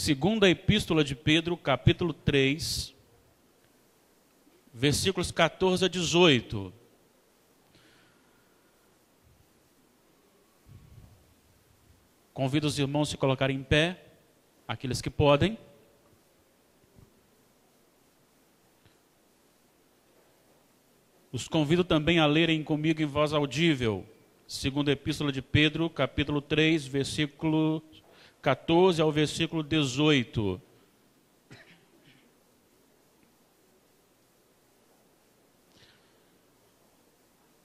Segunda Epístola de Pedro, capítulo 3, versículos 14 a 18. Convido os irmãos a se colocarem em pé, aqueles que podem. Os convido também a lerem comigo em voz audível. Segunda Epístola de Pedro, capítulo 3, versículo 14 ao versículo 18.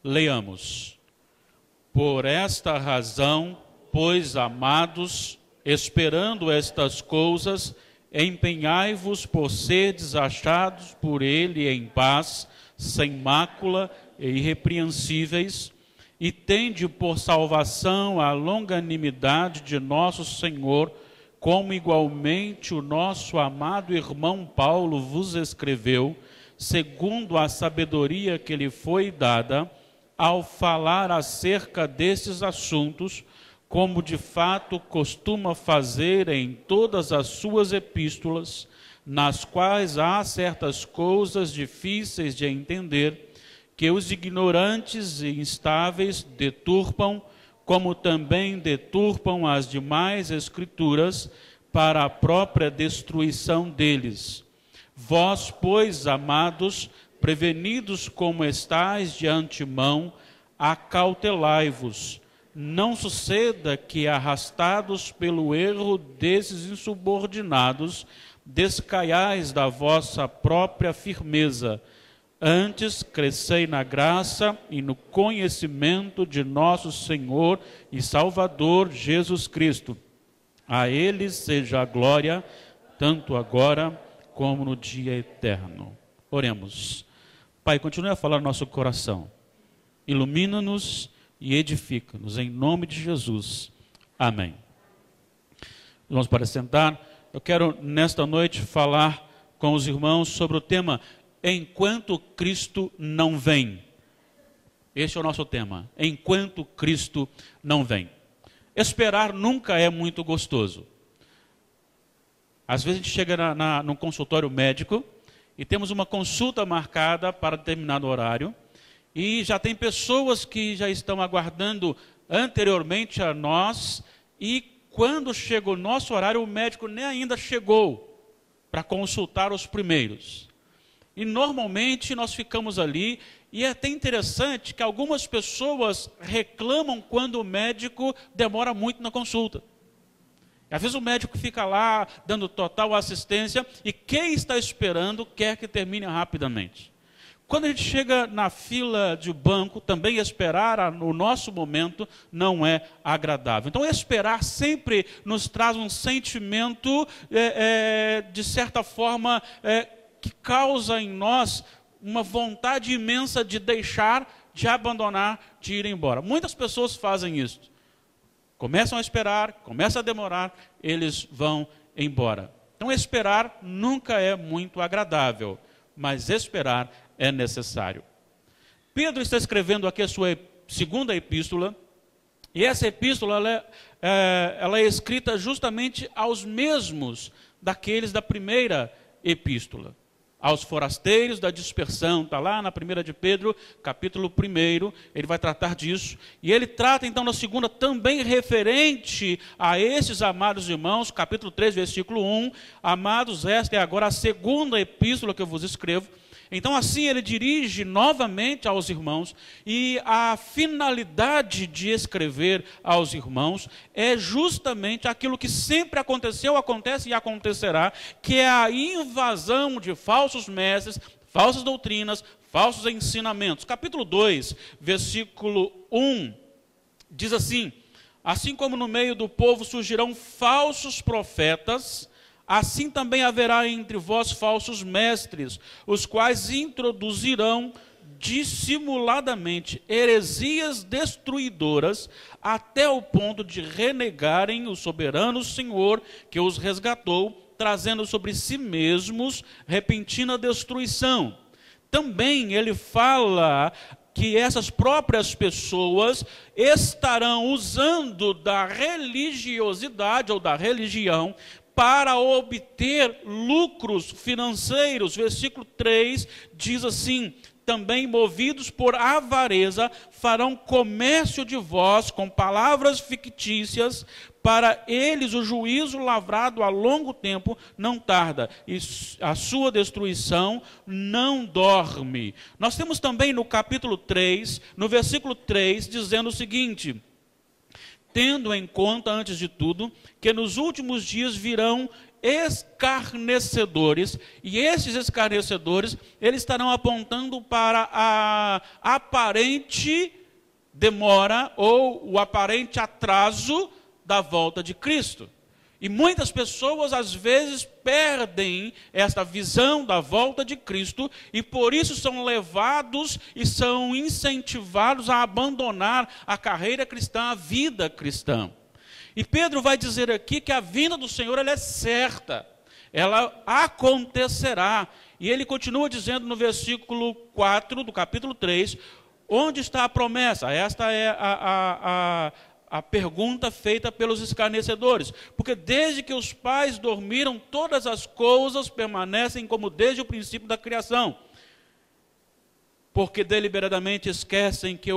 Leiamos. Por esta razão, pois, amados, esperando estas coisas, empenhai-vos por serdes achados por ele em paz, sem mácula e irrepreensíveis, e tende por salvação a longanimidade de nosso Senhor, como igualmente o nosso amado irmão Paulo vos escreveu, segundo a sabedoria que lhe foi dada, ao falar acerca destes assuntos, como de fato costuma fazer em todas as suas epístolas, nas quais há certas coisas difíceis de entender, que os ignorantes e instáveis deturpam, como também deturpam as demais escrituras, para a própria destruição deles. Vós, pois, amados, prevenidos como estáis de antemão, acautelai-vos. Não suceda que, arrastados pelo erro desses insubordinados, descaiais da vossa própria firmeza. Antes, crescei na graça e no conhecimento de nosso Senhor e Salvador Jesus Cristo. A Ele seja a glória, tanto agora como no dia eterno. Oremos. Pai, continue a falar no nosso coração. Ilumina-nos e edifica-nos, em nome de Jesus. Amém. Vamos para sentar. Eu quero, nesta noite, falar com os irmãos sobre o tema Enquanto Cristo não vem. Este é o nosso tema. Enquanto Cristo não vem. Esperar nunca é muito gostoso. Às vezes a gente chega no consultório médico e temos uma consulta marcada para determinado horário e já tem pessoas que já estão aguardando anteriormente a nós e quando chega o nosso horário o médico nem ainda chegou para consultar os primeiros. E normalmente nós ficamos ali, e é até interessante que algumas pessoas reclamam quando o médico demora muito na consulta. Às vezes o médico fica lá dando total assistência, e quem está esperando quer que termine rapidamente. Quando a gente chega na fila de banco, também esperar o nosso momento não é agradável. Então esperar sempre nos traz um sentimento, de certa forma, que causa em nós uma vontade imensa de deixar, de abandonar, de ir embora. Muitas pessoas fazem isso. Começam a esperar, começa a demorar, eles vão embora. Então esperar nunca é muito agradável, mas esperar é necessário. Pedro está escrevendo aqui a sua segunda epístola, e essa epístola ela é escrita justamente aos mesmos daqueles da primeira epístola. Aos forasteiros da dispersão, está lá na primeira de Pedro, capítulo 1, ele vai tratar disso. E ele trata então na segunda também referente a esses amados irmãos, capítulo 3, versículo 1. Amados, esta é agora a segunda epístola que eu vos escrevo. Então assim ele dirige novamente aos irmãos, e a finalidade de escrever aos irmãos é justamente aquilo que sempre aconteceu, acontece e acontecerá, que é a invasão de falsos mestres, falsas doutrinas, falsos ensinamentos. Capítulo 2, versículo 1, diz assim: assim como no meio do povo surgirão falsos profetas, assim também haverá entre vós falsos mestres, os quais introduzirão dissimuladamente heresias destruidoras, até o ponto de renegarem o soberano Senhor que os resgatou, trazendo sobre si mesmos repentina destruição. Também ele fala que essas próprias pessoas estarão usando da religiosidade ou da religião para obter lucros financeiros. Versículo 3 diz assim: também movidos por avareza, farão comércio de vós com palavras fictícias, para eles o juízo lavrado a longo tempo não tarda, e a sua destruição não dorme. Nós temos também no capítulo 3, no versículo 3, dizendo o seguinte: tendo em conta, antes de tudo, que nos últimos dias virão escarnecedores, e esses escarnecedores, eles estarão apontando para a aparente demora ou o aparente atraso da volta de Cristo. E muitas pessoas às vezes perdem esta visão da volta de Cristo e por isso são levados e são incentivados a abandonar a carreira cristã, a vida cristã. E Pedro vai dizer aqui que a vinda do Senhor ela é certa, ela acontecerá. E ele continua dizendo no versículo 4 do capítulo 3, onde está a promessa? Esta é a pergunta feita pelos escarnecedores. Porque desde que os pais dormiram, todas as coisas permanecem como desde o princípio da criação. Porque deliberadamente esquecem que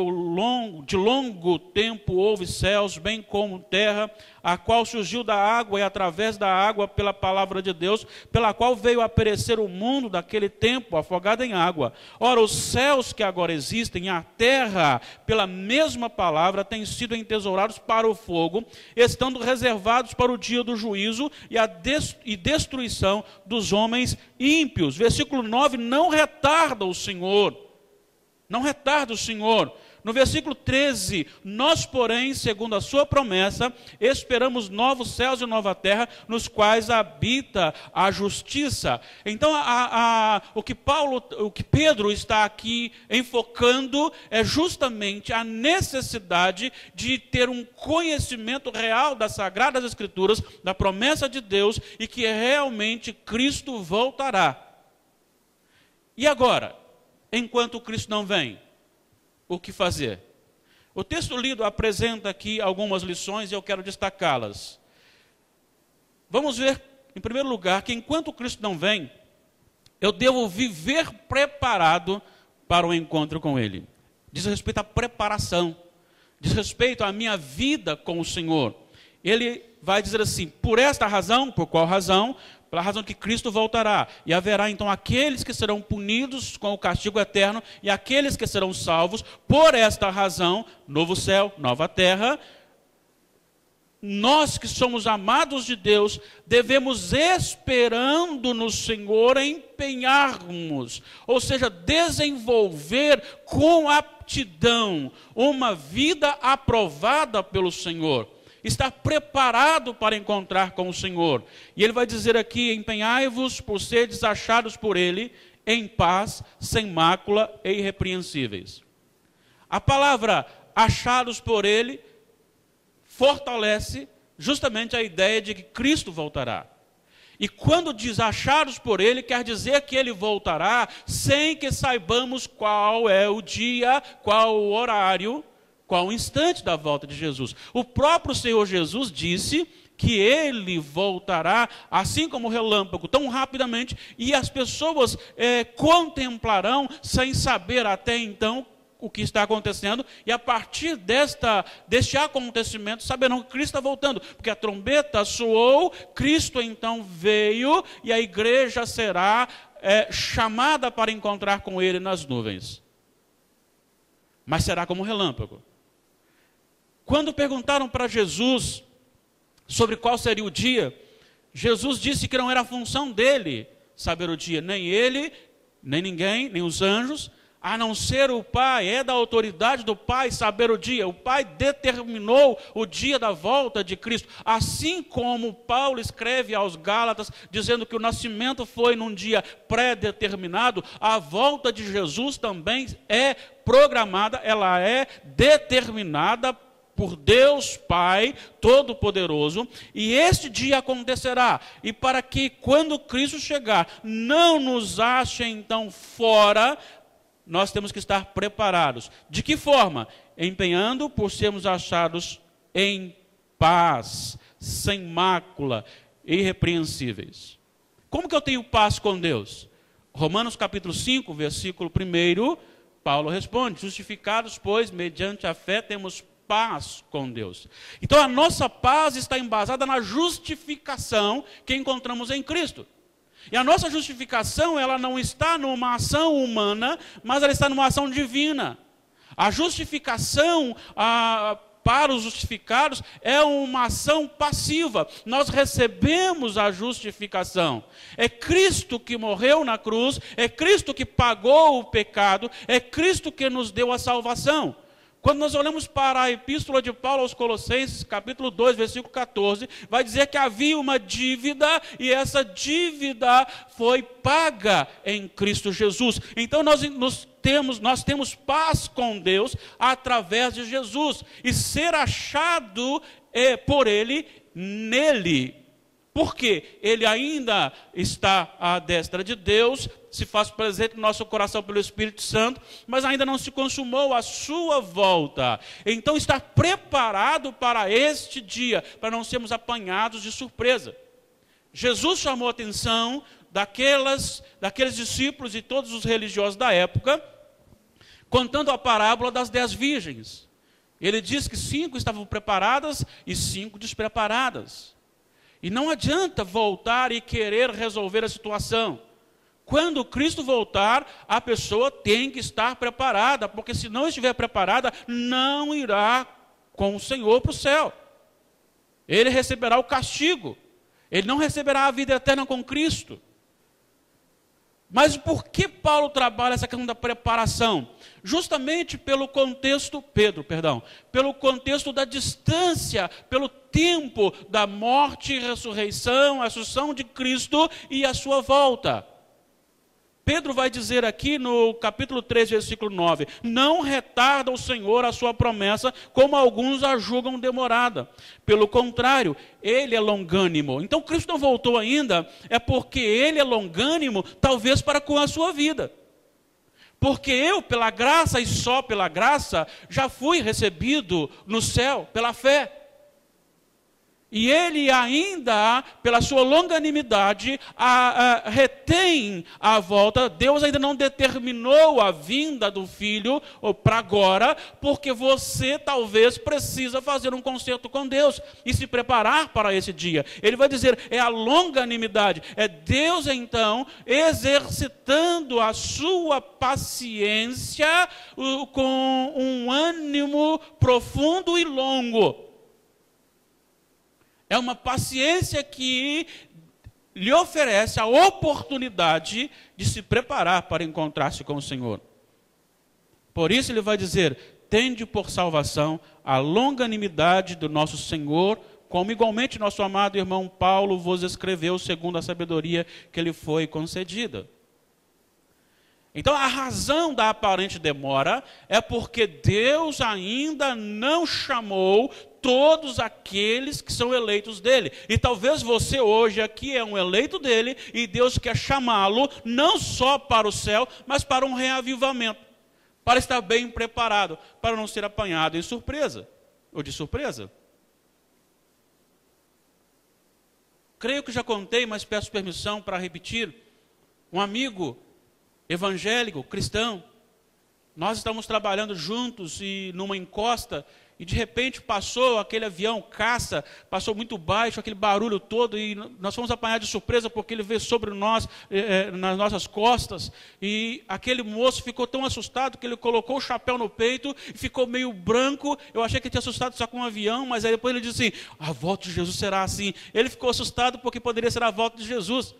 de longo tempo houve céus, bem como terra, a qual surgiu da água e através da água pela palavra de Deus, pela qual veio a perecer o mundo daquele tempo, afogado em água. Ora, os céus que agora existem, e a terra, pela mesma palavra, têm sido entesourados para o fogo, estando reservados para o dia do juízo e destruição dos homens ímpios. Versículo 9, não retarda o Senhor. Não retarda o Senhor. No versículo 13, nós, porém, segundo a sua promessa, esperamos novos céus e nova terra, nos quais habita a justiça. Então, o que Pedro está aqui enfocando é justamente a necessidade de ter um conhecimento real das Sagradas Escrituras, da promessa de Deus, e que realmente Cristo voltará. E agora? Enquanto Cristo não vem, o que fazer? O texto lido apresenta aqui algumas lições e eu quero destacá-las. Vamos ver, em primeiro lugar, que enquanto Cristo não vem, eu devo viver preparado para o encontro com Ele. Diz respeito à preparação, diz respeito à minha vida com o Senhor. Ele vai dizer assim, por esta razão, por qual razão? Pela razão que Cristo voltará, e haverá então aqueles que serão punidos com o castigo eterno, e aqueles que serão salvos. Por esta razão, novo céu, nova terra, nós que somos amados de Deus, devemos, esperando no Senhor, empenharmos, ou seja, desenvolver com aptidão uma vida aprovada pelo Senhor. Estar preparado para encontrar com o Senhor. E ele vai dizer aqui, empenhai-vos por seres achados por Ele, em paz, sem mácula e irrepreensíveis. A palavra achados por Ele fortalece justamente a ideia de que Cristo voltará. E quando diz achados por Ele, quer dizer que Ele voltará sem que saibamos qual é o dia, qual o horário, qual o instante da volta de Jesus. O próprio Senhor Jesus disse que Ele voltará, assim como o relâmpago, tão rapidamente, e as pessoas contemplarão, sem saber até então o que está acontecendo, e a partir deste acontecimento, saberão que Cristo está voltando, porque a trombeta soou, Cristo então veio, e a igreja será chamada para encontrar com Ele nas nuvens. Mas será como relâmpago. Quando perguntaram para Jesus sobre qual seria o dia, Jesus disse que não era a função dele saber o dia, nem ele, nem ninguém, nem os anjos, a não ser o Pai, é da autoridade do Pai saber o dia. O Pai determinou o dia da volta de Cristo, assim como Paulo escreve aos Gálatas, dizendo que o nascimento foi num dia pré-determinado, a volta de Jesus também é programada, ela é determinada por Deus Pai Todo-Poderoso, e este dia acontecerá, e para que quando Cristo chegar, não nos ache então fora, nós temos que estar preparados. De que forma? Empenhando por sermos achados em paz, sem mácula. irrepreensíveis. Como que eu tenho paz com Deus? Romanos capítulo 5, versículo 1, Paulo responde: justificados, pois, mediante a fé, temos paz com Deus. Então a nossa paz está embasada na justificação que encontramos em Cristo. E a nossa justificação, ela não está numa ação humana, mas ela está numa ação divina. A justificação para os justificados é uma ação passiva. Nós recebemos a justificação. É Cristo que morreu na cruz, é Cristo que pagou o pecado, é Cristo que nos deu a salvação. Quando nós olhamos para a epístola de Paulo aos Colossenses, capítulo 2, versículo 14, vai dizer que havia uma dívida e essa dívida foi paga em Cristo Jesus. Então nós temos paz com Deus através de Jesus e ser achado por Ele nele. Porque Ele ainda está à destra de Deus, se faz presente no nosso coração pelo Espírito Santo, mas ainda não se consumou a sua volta. Então está preparado para este dia, para não sermos apanhados de surpresa. Jesus chamou a atenção daqueles discípulos e todos os religiosos da época, contando a parábola das 10 virgens. Ele diz que 5 estavam preparadas e 5 despreparadas. E não adianta voltar e querer resolver a situação. Quando Cristo voltar, a pessoa tem que estar preparada, porque se não estiver preparada, não irá com o Senhor para o céu. Ele receberá o castigo. Ele não receberá a vida eterna com Cristo. Mas por que Paulo trabalha essa questão da preparação? Justamente pelo contexto, pelo contexto da distância, pelo tempo da morte, ressurreição, assunção de Cristo e a sua volta. Pedro vai dizer aqui no capítulo 3, versículo 9, não retarda o Senhor a sua promessa, como alguns a julgam demorada. Pelo contrário, Ele é longânimo. Então Cristo não voltou ainda, é porque Ele é longânimo, talvez para com a sua vida. Porque eu, pela graça e só pela graça, já fui recebido no céu, pela fé. E Ele ainda, pela sua longanimidade, retém a volta. Deus ainda não determinou a vinda do Filho para agora, porque você talvez precisa fazer um concerto com Deus e se preparar para esse dia. Ele vai dizer, é a longanimidade, é Deus então exercitando a sua paciência com um ânimo profundo e longo. É uma paciência que lhe oferece a oportunidade de se preparar para encontrar-se com o Senhor. Por isso ele vai dizer, tende por salvação a longanimidade do nosso Senhor, como igualmente nosso amado irmão Paulo vos escreveu segundo a sabedoria que lhe foi concedida. Então a razão da aparente demora é porque Deus ainda não chamou todos aqueles que são eleitos dele. E talvez você hoje aqui é um eleito dele e Deus quer chamá-lo não só para o céu, mas para um reavivamento, para estar bem preparado, para não ser apanhado em surpresa, ou de surpresa. Creio que já contei, mas peço permissão para repetir. Um amigo evangélico, cristão, nós estamos trabalhando juntos e numa encosta, e de repente passou aquele avião, caça, passou muito baixo, aquele barulho todo, e nós fomos apanhados de surpresa porque ele veio sobre nós, nas nossas costas, e aquele moço ficou tão assustado que ele colocou o chapéu no peito e ficou meio branco. Eu achei que ele tinha assustado só com um avião, mas aí depois ele disse assim, a volta de Jesus será assim. Ele ficou assustado porque poderia ser a volta de Jesus.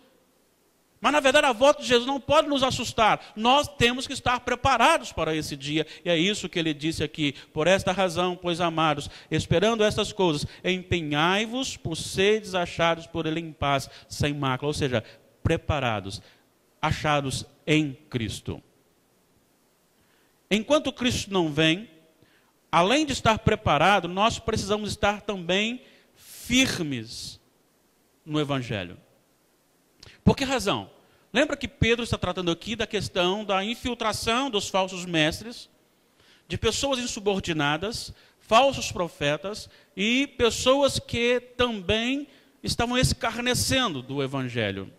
Mas na verdade a volta de Jesus não pode nos assustar. Nós temos que estar preparados para esse dia. E é isso que ele disse aqui. Por esta razão, pois amados, esperando estas coisas, empenhai-vos por seres achados por ele em paz, sem mácula. Ou seja, preparados, achados em Cristo. Enquanto Cristo não vem, além de estar preparado, nós precisamos estar também firmes no Evangelho. Por que razão? Lembra que Pedro está tratando aqui da questão da infiltração dos falsos mestres, de pessoas insubordinadas, falsos profetas e pessoas que também estavam escarnecendo do Evangelho.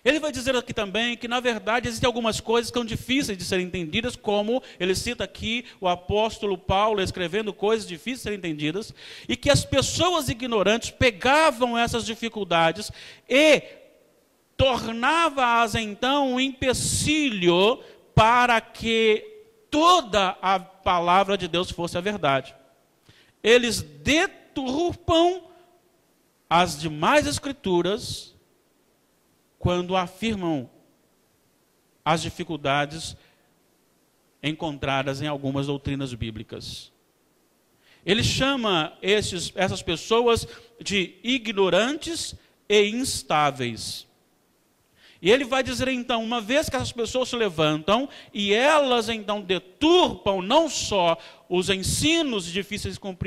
Ele vai dizer aqui também que, na verdade, existem algumas coisas que são difíceis de serem entendidas, como ele cita aqui o apóstolo Paulo escrevendo coisas difíceis de serem entendidas, e que as pessoas ignorantes pegavam essas dificuldades e tornava-as então um empecilho para que toda a palavra de Deus fosse a verdade. Eles deturpam as demais escrituras quando afirmam as dificuldades encontradas em algumas doutrinas bíblicas. Ele chama essas pessoas de ignorantes e instáveis. E ele vai dizer então, uma vez que essas pessoas se levantam e elas então deturpam não só os ensinos de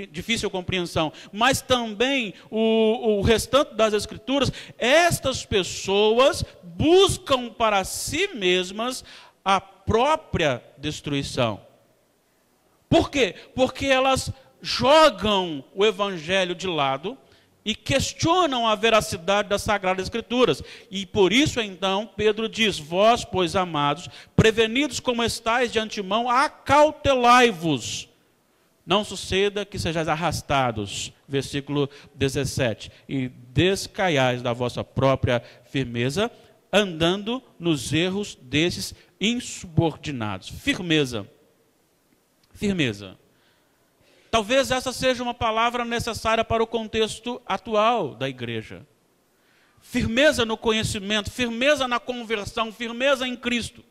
difícil compreensão, mas também o restante das escrituras, estas pessoas buscam para si mesmas a própria destruição. Por quê? Porque elas jogam o evangelho de lado e questionam a veracidade das Sagradas Escrituras. E por isso, então, Pedro diz: vós, pois, amados, prevenidos como estáis de antemão, acautelai-vos. Não suceda que sejais arrastados. Versículo 17. E descaiais da vossa própria firmeza, andando nos erros desses insubordinados. Firmeza. Firmeza. Talvez essa seja uma palavra necessária para o contexto atual da igreja. Firmeza no conhecimento, firmeza na conversão, firmeza em Cristo.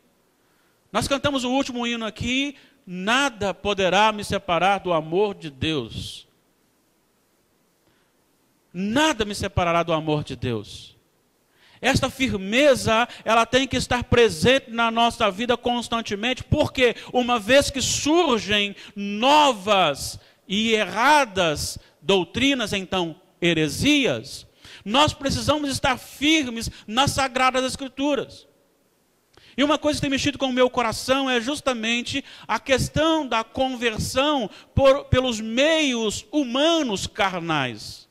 Nós cantamos o último hino aqui: nada poderá me separar do amor de Deus. Nada me separará do amor de Deus. Esta firmeza, ela tem que estar presente na nossa vida constantemente, porque uma vez que surgem novas e erradas doutrinas, então heresias, nós precisamos estar firmes nas Sagradas Escrituras. E uma coisa que tem mexido com o meu coração é justamente a questão da conversão pelos meios humanos carnais.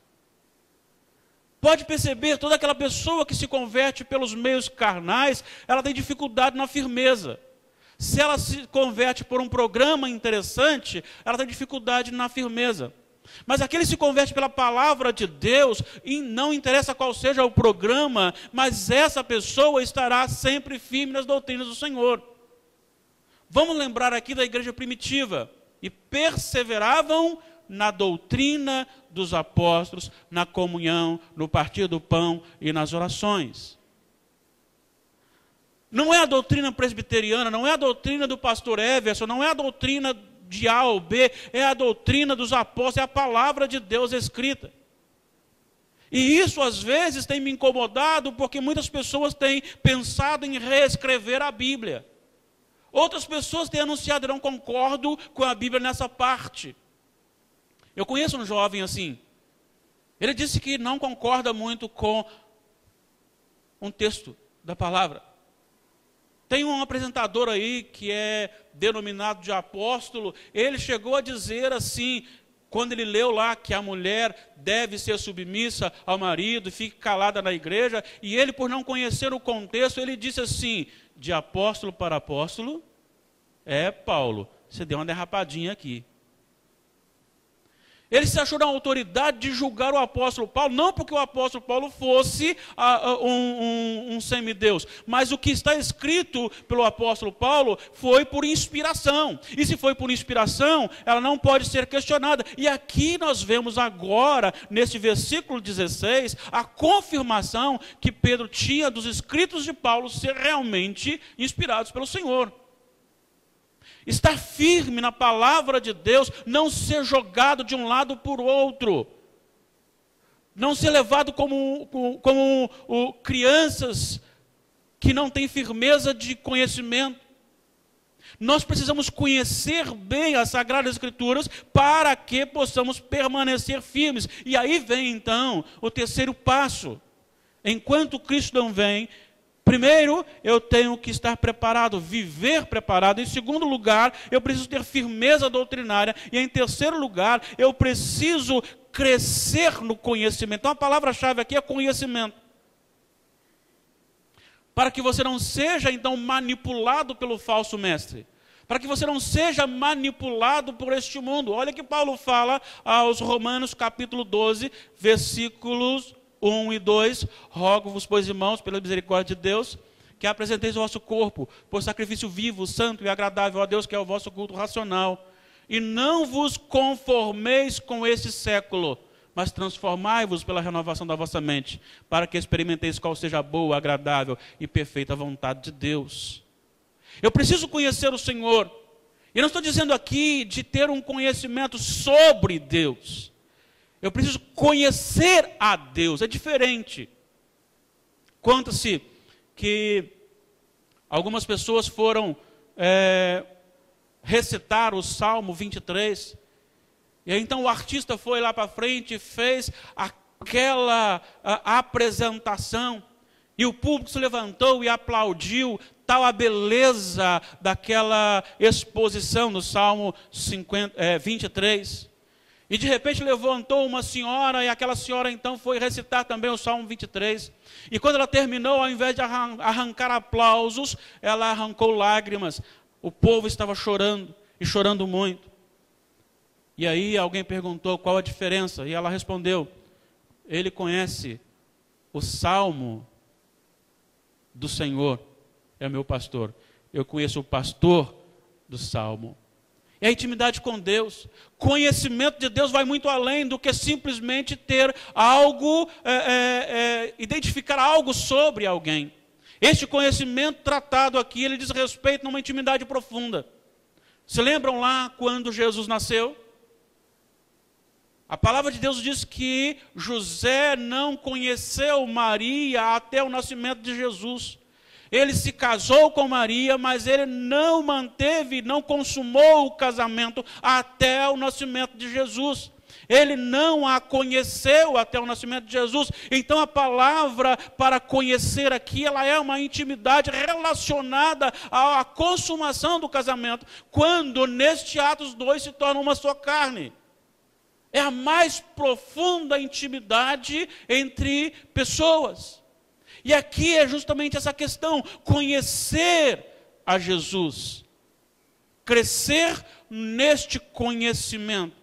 Pode perceber, toda aquela pessoa que se converte pelos meios carnais, ela tem dificuldade na firmeza. Se ela se converte por um programa interessante, ela tem dificuldade na firmeza. Mas aquele que se converte pela palavra de Deus, e não interessa qual seja o programa, mas essa pessoa estará sempre firme nas doutrinas do Senhor. Vamos lembrar aqui da igreja primitiva. E perseveravam na doutrina dos apóstolos, na comunhão, no partir do pão e nas orações. Não é a doutrina presbiteriana, não é a doutrina do pastor Everson, não é a doutrina de A ou B, é a doutrina dos apóstolos, é a palavra de Deus escrita. E isso às vezes tem me incomodado, porque muitas pessoas têm pensado em reescrever a Bíblia. Outras pessoas têm anunciado: eu não concordo com a Bíblia nessa parte. Eu conheço um jovem assim. Ele disse que não concorda muito com um texto da palavra. Tem um apresentador aí que é denominado de apóstolo. Ele chegou a dizer assim, quando ele leu lá que a mulher deve ser submissa ao marido e fique calada na igreja, e ele, por não conhecer o contexto, ele disse assim: de apóstolo para apóstolo, Paulo, você deu uma derrapadinha aqui. Ele se achou na autoridade de julgar o apóstolo Paulo, não porque o apóstolo Paulo fosse um semideus, mas o que está escrito pelo apóstolo Paulo foi por inspiração. E se foi por inspiração, ela não pode ser questionada. E aqui nós vemos agora, neste versículo 16, a confirmação que Pedro tinha dos escritos de Paulo ser realmente inspirados pelo Senhor. Estar firme na palavra de Deus, não ser jogado de um lado por outro, não ser levado como crianças que não têm firmeza de conhecimento. Nós precisamos conhecer bem as Sagradas Escrituras para que possamos permanecer firmes. E aí vem então o terceiro passo. Enquanto Cristo não vem, Primeiro, eu tenho que estar preparado, viver preparado. Em segundo lugar, eu preciso ter firmeza doutrinária. E em terceiro lugar, eu preciso crescer no conhecimento. Então a palavra-chave aqui é conhecimento. Para que você não seja então manipulado pelo falso mestre. Para que você não seja manipulado por este mundo. Olha que Paulo fala aos Romanos capítulo 12, versículos 1 e 2, rogo-vos, pois, irmãos, pela misericórdia de Deus, que apresenteis o vosso corpo por sacrifício vivo, santo e agradável a Deus, que é o vosso culto racional. E não vos conformeis com este século, mas transformai-vos pela renovação da vossa mente, para que experimenteis qual seja a boa, agradável e perfeita vontade de Deus. Eu preciso conhecer o Senhor. E não estou dizendo aqui de ter um conhecimento sobre Deus. Eu preciso conhecer a Deus, é diferente. Conta-se que algumas pessoas foram recitar o Salmo 23, e aí, então o artista foi lá para frente e fez aquela apresentação, e o público se levantou e aplaudiu tal a beleza daquela exposição no Salmo 23. E de repente levantou uma senhora, e aquela senhora então foi recitar também o Salmo 23. E quando ela terminou, ao invés de arrancar aplausos, ela arrancou lágrimas. O povo estava chorando, e chorando muito. E aí alguém perguntou qual a diferença, e ela respondeu: ele conhece o Salmo do Senhor, é meu pastor. Eu conheço o pastor do Salmo. É a intimidade com Deus. Conhecimento de Deus vai muito além do que simplesmente ter algo, identificar algo sobre alguém. Este conhecimento tratado aqui, ele diz respeito a uma intimidade profunda. Se lembram lá quando Jesus nasceu? A palavra de Deus diz que José não conheceu Maria até o nascimento de Jesus. Ele se casou com Maria, mas ele não manteve, não consumou o casamento até o nascimento de Jesus. Ele não a conheceu até o nascimento de Jesus. Então a palavra para conhecer aqui, ela é uma intimidade relacionada à consumação do casamento, quando neste ato os dois se tornam uma só carne. É a mais profunda intimidade entre pessoas. E aqui é justamente essa questão, conhecer a Jesus. Crescer neste conhecimento.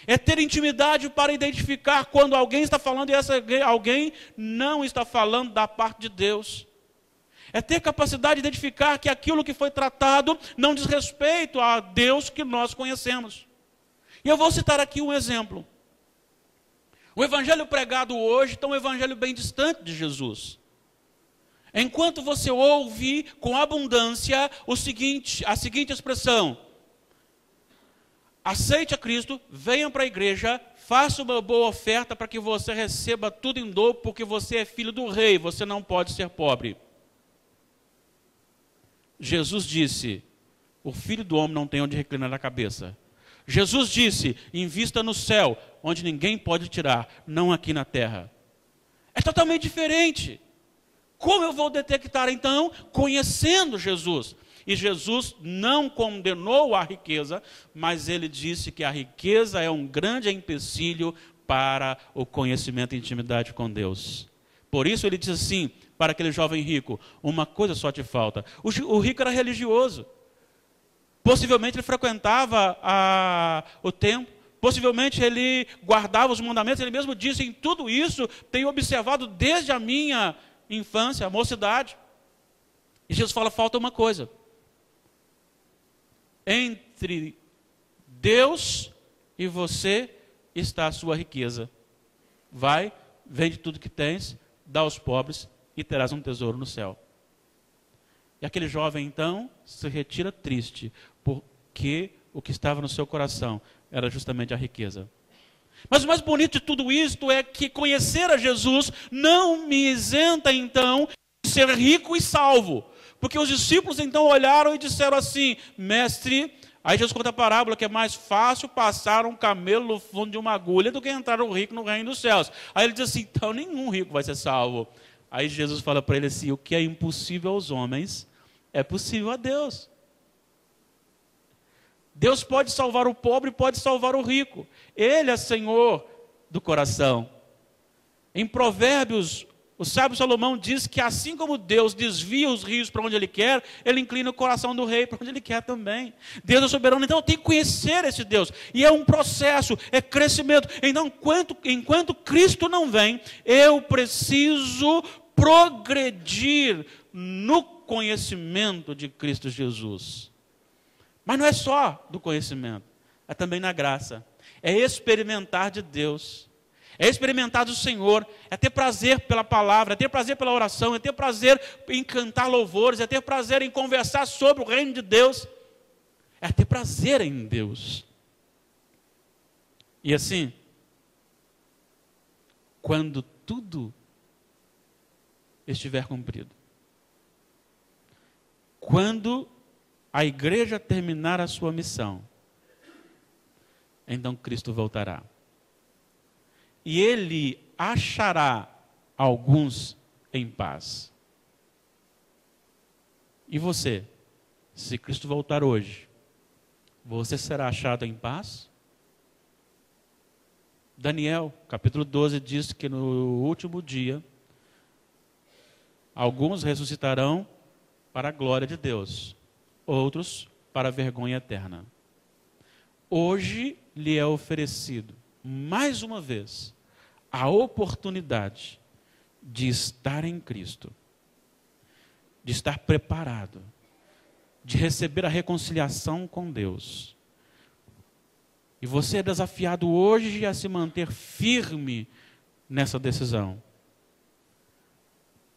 É ter intimidade para identificar quando alguém está falando e alguém não está falando da parte de Deus. É ter capacidade de identificar que aquilo que foi tratado não diz respeito a Deus que nós conhecemos. E eu vou citar aqui um exemplo. O evangelho pregado hoje está um evangelho bem distante de Jesus. Enquanto você ouve com abundância a seguinte expressão: aceite a Cristo, venha para a igreja, faça uma boa oferta para que você receba tudo em dobro, porque você é filho do rei, você não pode ser pobre. Jesus disse: o filho do homem não tem onde reclinar a cabeça. Jesus disse: invista no céu, onde ninguém pode tirar, não aqui na terra. É totalmente diferente. Como eu vou detectar então? Conhecendo Jesus. E Jesus não condenou a riqueza, mas ele disse que a riqueza é um grande empecilho para o conhecimento e intimidade com Deus. Por isso ele diz assim, para aquele jovem rico: uma coisa só te falta. O rico era religioso. Possivelmente ele frequentava o templo. Possivelmente ele guardava os mandamentos. Ele mesmo disse: em tudo isso tenho observado desde a minha infância, a mocidade. E Jesus fala: falta uma coisa. Entre Deus e você está a sua riqueza. Vai, vende tudo que tens, dá aos pobres e terás um tesouro no céu. E aquele jovem então se retira triste, porque o que estava no seu coração era justamente a riqueza. Mas o mais bonito de tudo isto é que conhecer a Jesus não me isenta então de ser rico e salvo. Porque os discípulos então olharam e disseram assim: mestre, aí Jesus conta a parábola que é mais fácil passar um camelo no fundo de uma agulha do que entrar um rico no reino dos céus. Aí ele diz assim: então nenhum rico vai ser salvo. Aí Jesus fala para ele assim: o que é impossível aos homens é possível a Deus. Deus pode salvar o pobre, pode salvar o rico. Ele é Senhor do coração. Em Provérbios, o sábio Salomão diz que assim como Deus desvia os rios para onde Ele quer, Ele inclina o coração do rei para onde Ele quer também. Deus é soberano, então eu tenho que conhecer esse Deus. E é um processo, é crescimento. Então, enquanto Cristo não vem, eu preciso progredir no conhecimento de Cristo Jesus. Mas não é só do conhecimento, é também na graça. É experimentar de Deus. É experimentar do Senhor, é ter prazer pela palavra, é ter prazer pela oração, é ter prazer em cantar louvores, é ter prazer em conversar sobre o reino de Deus, é ter prazer em Deus. E assim, quando tudo estiver cumprido, quando a igreja terminar a sua missão, então Cristo voltará. E Ele achará alguns em paz. E você, se Cristo voltar hoje, você será achado em paz? Daniel, capítulo 12, diz que no último dia, alguns ressuscitarão para a glória de Deus, outros para a vergonha eterna. Hoje lhe é oferecido, mais uma vez, a oportunidade de estar em Cristo, de estar preparado, de receber a reconciliação com Deus. E você é desafiado hoje a se manter firme nessa decisão.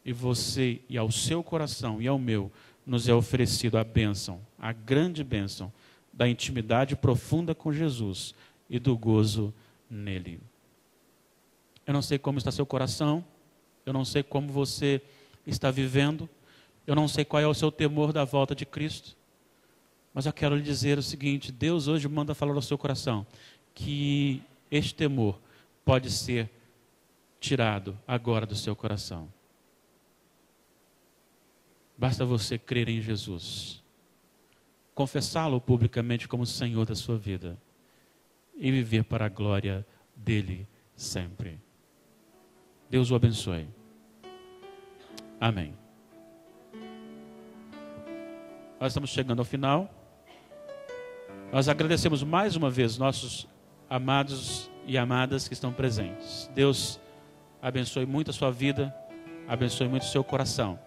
E você, e ao seu coração e ao meu, nos é oferecido a bênção, a grande bênção da intimidade profunda com Jesus e do gozo nele. Eu não sei como está seu coração, eu não sei como você está vivendo, eu não sei qual é o seu temor da volta de Cristo, mas eu quero lhe dizer o seguinte: Deus hoje manda falar ao seu coração que este temor pode ser tirado agora do seu coração. Basta você crer em Jesus, confessá-lo publicamente como Senhor da sua vida e viver para a glória dele sempre. Deus o abençoe. Amém. Nós estamos chegando ao final. Nós agradecemos mais uma vez nossos amados e amadas que estão presentes. Deus abençoe muito a sua vida, abençoe muito o seu coração.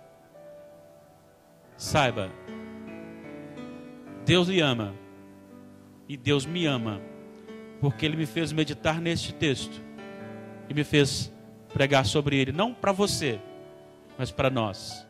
Saiba, Deus lhe ama e Deus me ama, porque Ele me fez meditar neste texto e me fez pregar sobre ele, não para você, mas para nós.